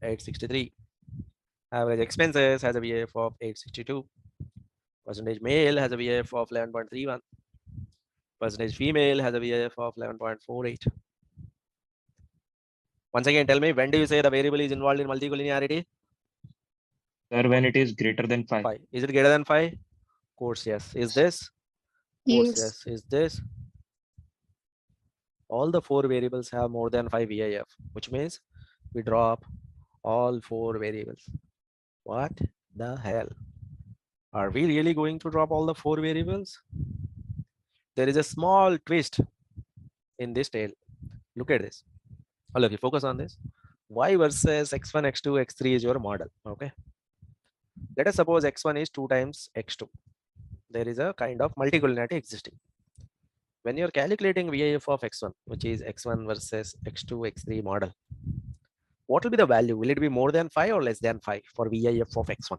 863. Average expenses has a VIF of 862. Percentage male has a VIF of 11.31. Percentage female has a VIF of 11.48. Once again, tell me, when do you say the variable is involved in multicollinearity? Sir, when it is greater than 5. 5. Is it greater than 5? Of course, yes. Is this? Of course, yes. Is this? All the 4 variables have more than 5 VIF, which means we drop all 4 variables. What the hell? Are we really going to drop all the 4 variables? There is a small twist in this tale. Look at this. All of you focus on this. Y versus x1, x2, x3 is your model. Okay. Let us suppose x1 is 2 times x2. There is a kind of multicollinearity existing. When you're calculating VIF of x1, which is x1 versus x2, x3 model, what will be the value? Will it be more than 5 or less than 5 for VIF of x1?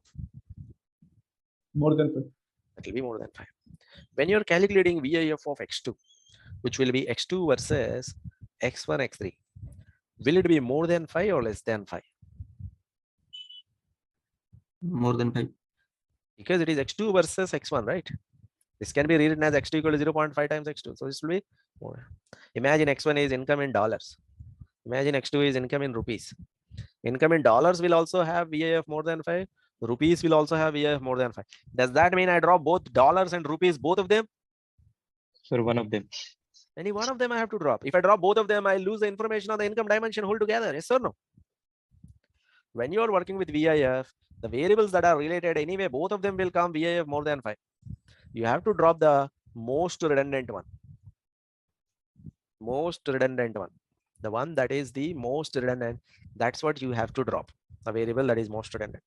More than 5. It will be more than 5. When you're calculating VIF of x2, which will be x2 versus x1, x3, will it be more than 5 or less than 5? More than 5. Because it is x2 versus x1, right? This can be rewritten as x2 equal to 0.5 times x2. So this will be more. Imagine x1 is income in dollars. Imagine x2 is income in rupees. Income in dollars will also have VIF more than 5. Rupees will also have VIF more than 5. Does that mean I drop both dollars and rupees, both of them? Sir, one of them. Any one of them I have to drop. If I drop both of them, I lose the information on the income dimension altogether. Yes or no? When you are working with VIF, the variables that are related anyway, both of them will come VIF more than 5. You have to drop the most redundant one. Most redundant one. The one that is the most redundant, that's what you have to drop. The variable that is most redundant.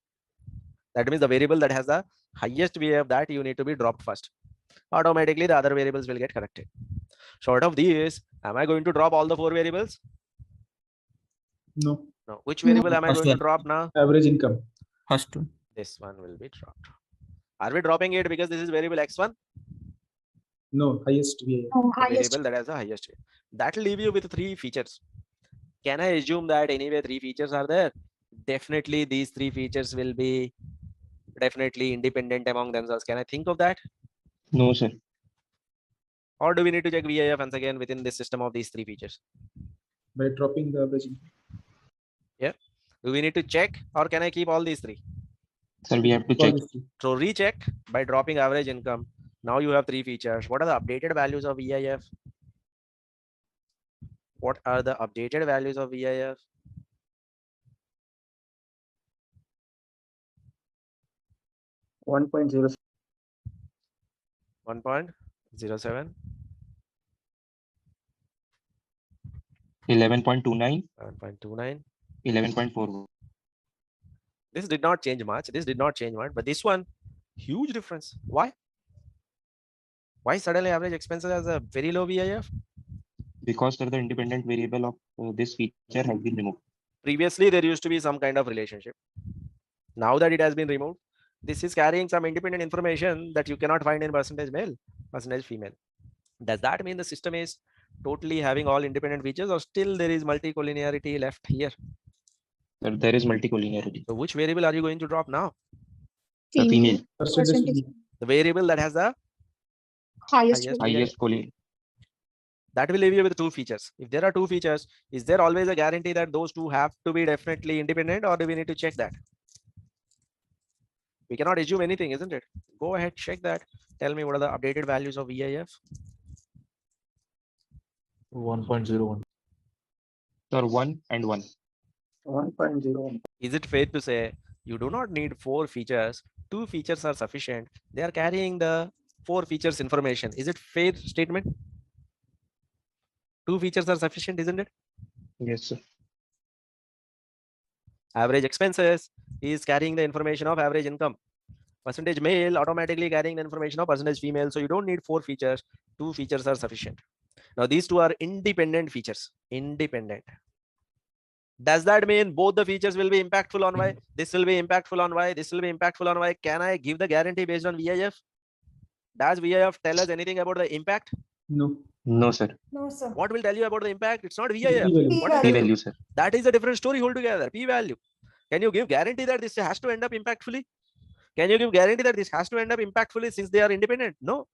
That means the variable that has the highest VIF, that you need to be dropped first. Automatically the other variables will get corrected. So out of these, am I going to drop all the 4 variables? No. No. Which variable am I First going to one. drop now? Average income. First one. This one will be dropped. Are we dropping it because this is variable x1? No. Highest VIF. Oh, The variable that has the highest VIF. That will leave you with 3 features. Can I assume that anyway 3 features are there? Definitely these 3 features will be definitely independent among themselves. Can I think of that? No, sir. Or do we need to check VIF once again within this system of these 3 features? By dropping the average income. Do we need to check or can I keep all these 3? Sir, we have to All check. these 3. So recheck by dropping average income. Now you have 3 features. What are the updated values of VIF? What are the updated values of VIF? One 1.0. 1.07, 11.29, 7.29. 11.41. This did not change much. This did not change much, but this one, huge difference. Why? Why suddenly average expenses has a very low VIF? Because sir, the independent variable of this feature has been removed. Previously, there used to be some kind of relationship. Now that it has been removed, this is carrying some independent information that you cannot find in percentage male, percentage female. Does that mean the system is totally having all independent features, or still there is multicollinearity left here? Sir, there is multicollinearity. So which variable are you going to drop now? The female. Percentage. The variable that has the Highest. highest Highest VIF. collinearity. That will leave you with 2 features. If there are 2 features, is there always a guarantee that those 2 have to be definitely independent, or do we need to check that? We cannot assume anything, isn't it? Go ahead, check that. Tell me what are the updated values of VIF? 1.01. Sir, 1 and 1. 1.01. Is it fair to say you do not need 4 features? 2 features are sufficient. They are carrying the 4 features information. Is it fair statement? 2 features are sufficient, isn't it? Yes, sir. Average expenses is carrying the information of average income. Percentage male automatically carrying the information of percentage female. So you don't need 4 features. 2 features are sufficient. Now these 2 are independent features. Independent. Does that mean both the features will be impactful on Y? This will be impactful on Y. This will be impactful on Y. Can I give the guarantee based on VIF? Does VIF tell us anything about the impact? No. No, sir. No, sir. What will tell you about the impact? It's not VIF. P-value. What will tell P you? value, sir. That is a different story altogether. P value. Can you give guarantee that this has to end up impactfully? Can you give guarantee that this has to end up impactfully since they are independent? No.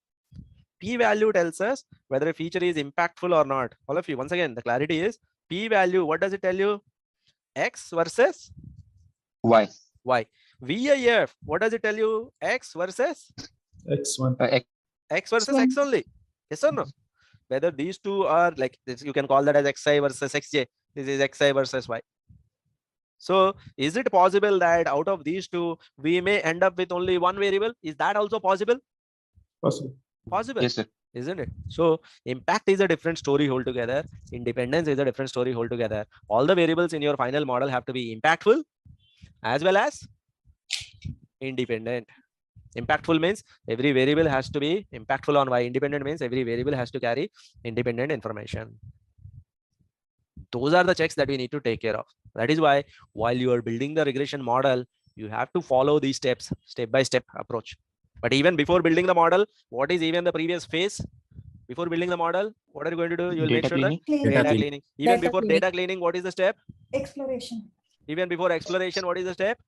P value tells us whether a feature is impactful or not. All of you, once again, the clarity is P value. What does it tell you? X versus Y. Y. VIF. What does it tell you? X versus X1. X versus X only. Yes or no? Whether these 2 are like this, you can call that as XI versus XJ. This is XI versus Y. So is it possible that out of these 2, we may end up with only 1 variable? Is that also possible? Possible. Possible. Yes, sir. isn't it? So impact is a different story altogether. Independence is a different story altogether. All the variables in your final model have to be impactful as well as independent. Impactful means every variable has to be impactful on Y. Independent means every variable has to carry independent information. Those are the checks that we need to take care of. That is why while you are building the regression model, you have to follow these steps, step by step approach. But even before building the model, what is even the previous phase? Before building the model, what are you going to do? You will make sure that data cleaning. Even before data cleaning, what is the step? Exploration. Even before exploration, what is the step?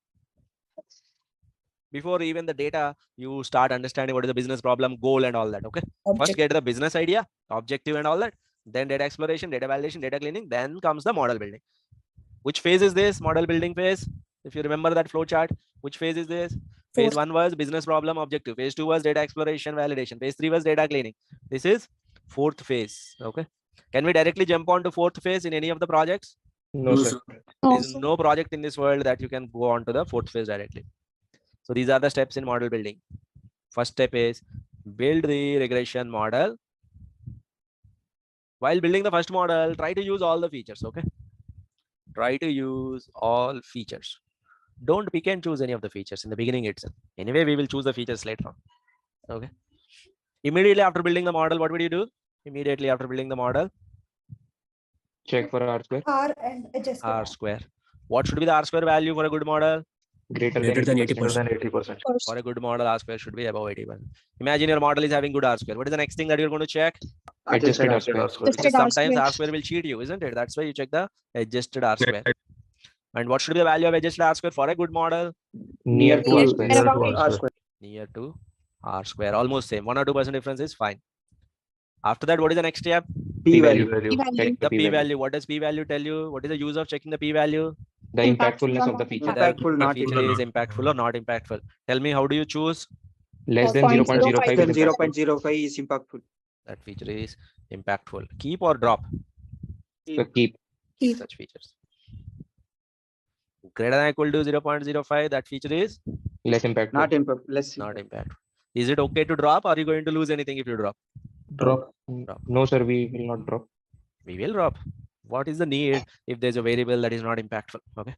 Before even the data, you start understanding what is the business problem, goal, and all that. Okay. First, get the business idea, objective, and all that. Then data exploration, data validation, data cleaning. Then comes the model building. Which phase is this? Model building phase. If you remember that flow chart, which phase is this? Phase 1 was business problem, objective. Phase 2 was data exploration, validation. Phase 3 was data cleaning. This is 4th phase. Okay. Can we directly jump on to 4th phase in any of the projects? No, sir. There is no project in this world that you can go on to the 4th phase directly. So these are the steps in model building. First step is build the regression model. While building the first model, try to use all the features. Okay. Try to use all features. Don't pick and choose any of the features in the beginning itself. Anyway, we will choose the features later on. Okay. Immediately after building the model, what would you do? Immediately after building the model, Check for R square. R and adjust R square. What should be the R square value for a good model? Greater than 80%. 80%. For a good model, R square should be above 81. Imagine your model is having good R square. What is the next thing that you're going to check? Adjusted R square. Because sometimes R square will cheat you, isn't it? That's why you check the adjusted R square. And what should be the value of adjusted R square for a good model? Near to R square. Near to R square. Near to R square. Almost same. 1 or 2% difference is fine. After that, what is the next step? P value. Check The p value. What does p value tell you? What is the use of checking the p value? The impactfulness of the feature. Whether Impactful, the not feature is impactful or not impactful. Tell me, how do you choose? Less than 0.05 Then is impactful. 0.05 is impactful. That feature is impactful. Keep or drop? So keep. Such features. Greater than or equal to 0.05, that feature is Less impactful. Not impact. Less. not impactful. Is it okay to drop? Or are you going to lose anything if you drop? Drop. No, sir, we will not drop. We will drop. What is the need if there's a variable that is not impactful? Okay.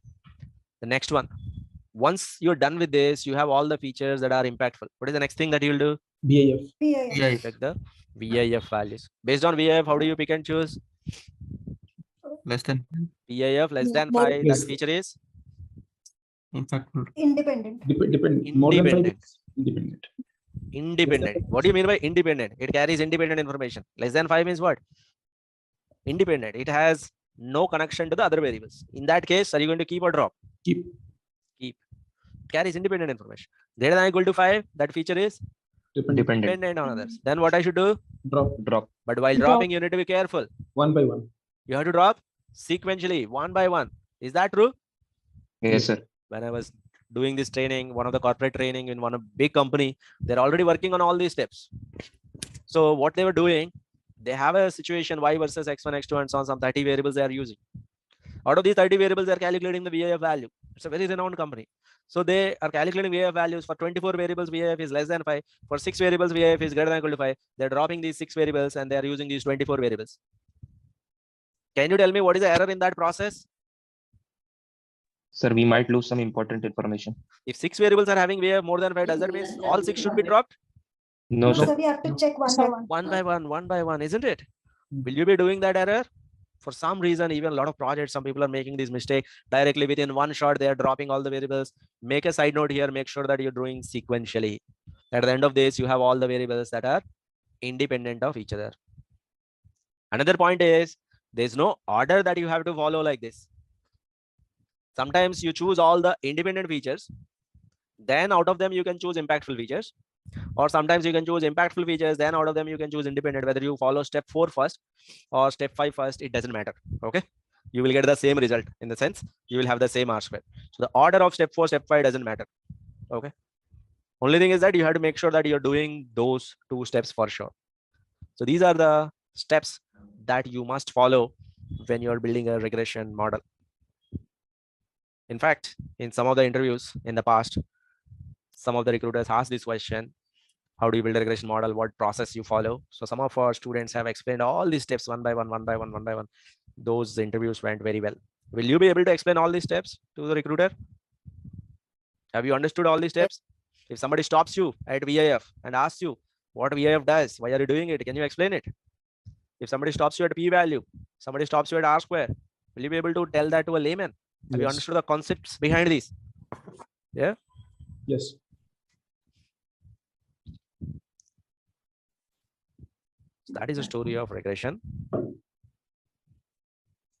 The next one. Once you're done with this, you have all the features that are impactful. What is the next thing that you'll do? BIF. Check the VIF values. Based on VIF, how do you pick and choose? Less than VIF less than More 5, Yes. that feature is Depend. Independent. More than 5 is independent. independent. What do you mean by independent? It carries independent information. Less than 5 means what? Independent. It has no connection to the other variables. In that case, are you going to keep or drop? Keep. It carries independent information. Greater than or equal to 5, that feature is Dependent. dependent on others. Then what I should do? Drop. Drop. But while Drop. dropping, you need to be careful. 1 by 1. You have to drop sequentially, one by one. Is that true? Yes, sir. When I was doing this training, one of the corporate training in one of big company, they're already working on all these steps. So what they were doing, they have a situation Y versus X1, X2, and so on, some 30 variables they are using. Out of these 30 variables, they're calculating the VIF value. It's a very renowned company. So they are calculating VIF values for 24 variables. VIF is less than 5. For 6 variables, VIF is greater than or equal to 5. They're dropping these 6 variables and they are using these 24 variables. Can you tell me what is the error in that process? Sir, we might lose some important information. If 6 variables are having VIF more than 5, does that mean all 6 should be dropped? No, sir. we have to check one by one. One by one, isn't it? Will you be doing that error? For some reason, even a lot of projects, some people are making this mistake directly within one shot. They are dropping all the variables. Make a side note here. Make sure that you're doing sequentially. At the end of this, you have all the variables that are independent of each other. Another point is there's no order that you have to follow like this. Sometimes you choose all the independent features. Then out of them, you can choose impactful features. Or sometimes you can choose impactful features. Then out of them, you can choose independent. Whether you follow step 4 first or step 5 first, it doesn't matter. Okay. You will get the same result in the sense you will have the same R square. So the order of step 4, step 5 doesn't matter. Okay. Only thing is that you have to make sure that you're doing those 2 steps for sure. So these are the steps that you must follow when you're building a regression model. In fact, in some of the interviews in the past, some of the recruiters asked this question: how do you build a regression model, what process you follow. So some of our students have explained all these steps one by one, one by one, one by one. Those interviews went very well. Will you be able to explain all these steps to the recruiter? Have you understood all these steps? If somebody stops you at VIF and asks you what VIF does, why are you doing it? Can you explain it? If somebody stops you at p-value, somebody stops you at r-square, will you be able to tell that to a layman? Have you Yes. understood the concepts behind these? Yeah. Yes. So that is the story of regression.